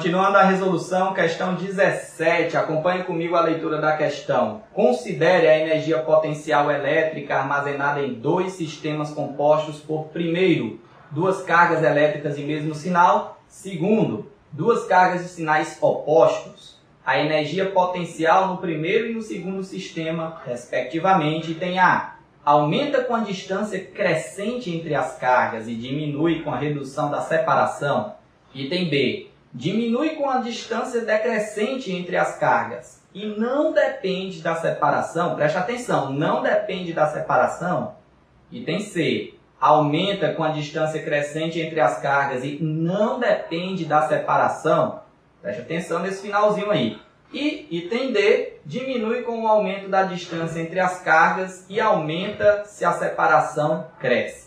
Continuando a resolução, questão 17. Acompanhe comigo a leitura da questão. Considere a energia potencial elétrica armazenada em dois sistemas compostos por, primeiro, duas cargas elétricas de mesmo sinal. Segundo, duas cargas de sinais opostos. A energia potencial no primeiro e no segundo sistema, respectivamente, item A. Aumenta com a distância crescente entre as cargas e diminui com a redução da separação. Item B. Diminui com a distância decrescente entre as cargas e não depende da separação. Preste atenção, não depende da separação. Item C. Aumenta com a distância crescente entre as cargas e não depende da separação. Preste atenção nesse finalzinho aí. E item D. Diminui com o aumento da distância entre as cargas e aumenta se a separação cresce.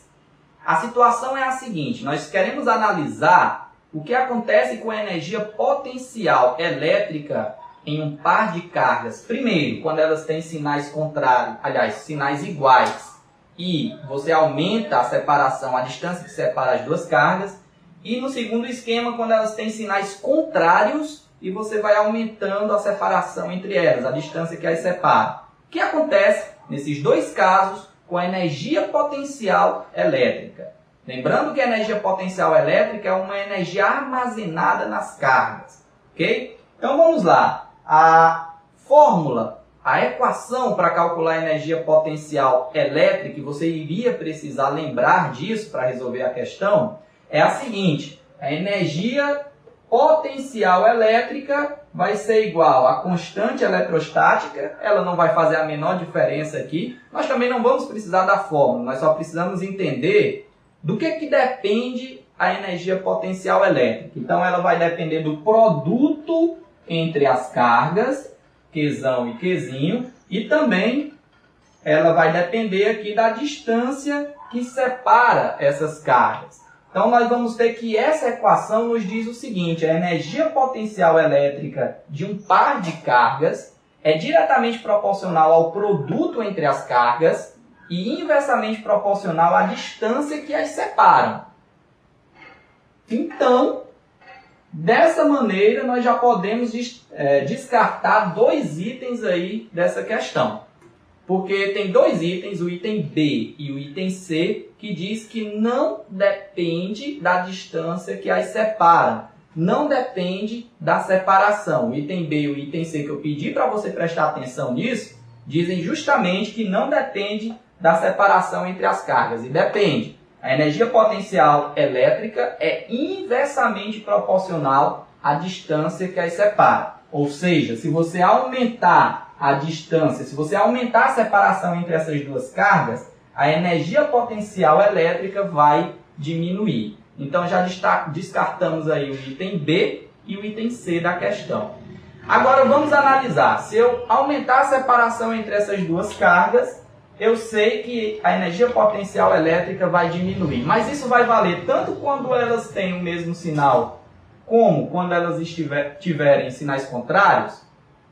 A situação é a seguinte, nós queremos analisar o que acontece com a energia potencial elétrica em um par de cargas. Primeiro, quando elas têm sinais contrários, aliás, sinais iguais, e você aumenta a separação, a distância que separa as duas cargas. E no segundo esquema, quando elas têm sinais contrários, e você vai aumentando a separação entre elas, a distância que as separa. O que acontece nesses dois casos com a energia potencial elétrica? Lembrando que a energia potencial elétrica é uma energia armazenada nas cargas, ok? Então vamos lá. A fórmula, a equação para calcular a energia potencial elétrica, e você iria precisar lembrar disso para resolver a questão, é a seguinte. A energia potencial elétrica vai ser igual à constante eletrostática, ela não vai fazer a menor diferença aqui. Nós também não vamos precisar da fórmula, nós só precisamos entender do que depende a energia potencial elétrica. Então, ela vai depender do produto entre as cargas, Qzão e Qzinho, e também ela vai depender aqui da distância que separa essas cargas. Então, nós vamos ter que essa equação nos diz o seguinte: a energia potencial elétrica de um par de cargas é diretamente proporcional ao produto entre as cargas e inversamente proporcional à distância que as separam. Então, dessa maneira, nós já podemos descartar dois itens aí dessa questão. Porque tem dois itens, o item B e o item C, que diz que não depende da distância que as separam. Não depende da separação. O item B e o item C, que eu pedi para você prestar atenção nisso, dizem justamente que não depende da separação entre as cargas. E depende. A energia potencial elétrica é inversamente proporcional à distância que as separa. Ou seja, se você aumentar a distância, se você aumentar a separação entre essas duas cargas, a energia potencial elétrica vai diminuir. Então já descartamos aí o item B e o item C da questão. Agora vamos analisar. Se eu aumentar a separação entre essas duas cargas, eu sei que a energia potencial elétrica vai diminuir. Mas isso vai valer tanto quando elas têm o mesmo sinal, como quando elas tiverem sinais contrários?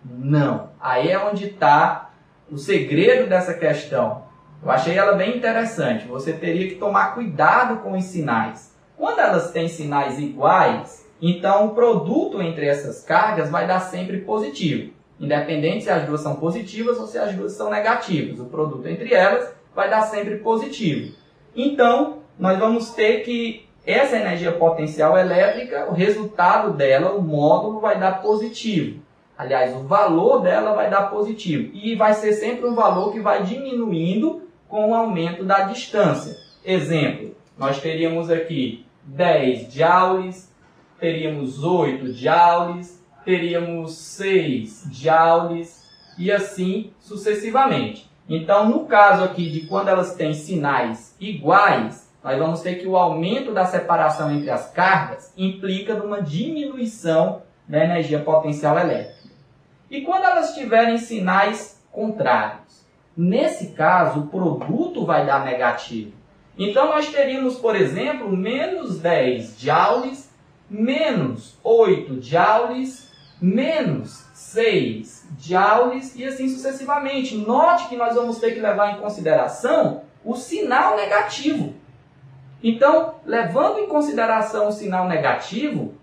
Não. Aí é onde está o segredo dessa questão. Eu achei ela bem interessante. Você teria que tomar cuidado com os sinais. Quando elas têm sinais iguais, então o produto entre essas cargas vai dar sempre positivo. Independente se as duas são positivas ou se as duas são negativas. O produto entre elas vai dar sempre positivo. Então, nós vamos ter que essa energia potencial elétrica, o resultado dela, o módulo, vai dar positivo. Aliás, o valor dela vai dar positivo. E vai ser sempre um valor que vai diminuindo com o aumento da distância. Exemplo, nós teríamos aqui 10 joules, teríamos 8 joules, teríamos 6 joules e assim sucessivamente. Então, no caso aqui de quando elas têm sinais iguais, nós vamos ter que o aumento da separação entre as cargas implica numa diminuição da energia potencial elétrica. E quando elas tiverem sinais contrários? Nesse caso, o produto vai dar negativo. Então, nós teríamos, por exemplo, menos 10 joules, menos 8 joules, menos 6 joules e assim sucessivamente. Note que nós vamos ter que levar em consideração o sinal negativo. Então, levando em consideração o sinal negativo,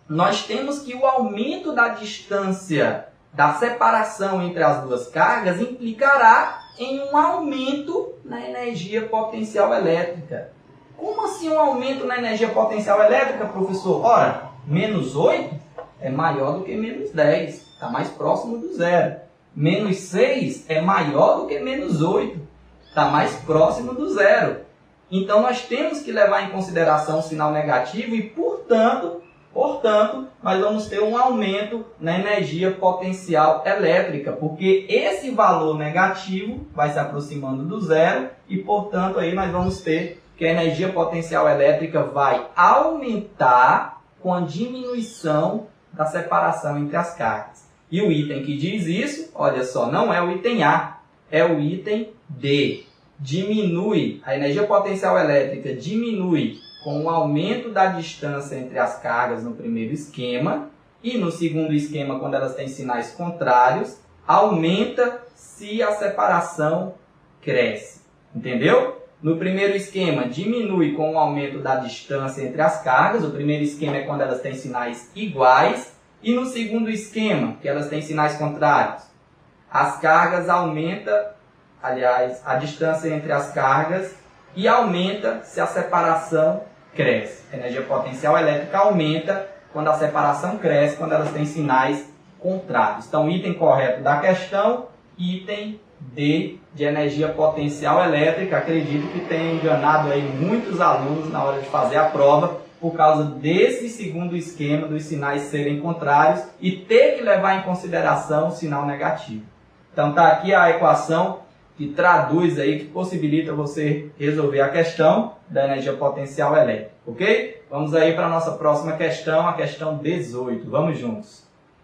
nós temos que o aumento da distância da separação entre as duas cargas implicará em um aumento na energia potencial elétrica. Como assim um aumento na energia potencial elétrica, professor? Ora, menos 8 é maior do que menos 10, está mais próximo do zero. Menos 6 é maior do que menos 8, está mais próximo do zero. Então, nós temos que levar em consideração o sinal negativo e, portanto, nós vamos ter um aumento na energia potencial elétrica, porque esse valor negativo vai se aproximando do zero e, portanto, aí nós vamos ter que a energia potencial elétrica vai aumentar com a diminuição da separação entre as cargas. E o item que diz isso, olha só, não é o item A, é o item D. Diminui, a energia potencial elétrica diminui com o aumento da distância entre as cargas no primeiro esquema e no segundo esquema, quando elas têm sinais contrários, aumenta se a separação cresce. Entendeu? No primeiro esquema, diminui com o aumento da distância entre as cargas. O primeiro esquema é quando elas têm sinais iguais. E no segundo esquema, que elas têm sinais contrários, as cargas aumentam, aliás, a distância entre as cargas e aumenta se a separação cresce. A energia potencial elétrica aumenta quando a separação cresce, quando elas têm sinais contrários. Então, item correto da questão, item D de energia potencial elétrica. Acredito que tenha enganado aí muitos alunos na hora de fazer a prova, por causa desse segundo esquema dos sinais serem contrários e ter que levar em consideração o sinal negativo. Então está aqui a equação que traduz aí, que possibilita você resolver a questão da energia potencial elétrica, ok? Vamos aí para a nossa próxima questão, a questão 18. Vamos juntos.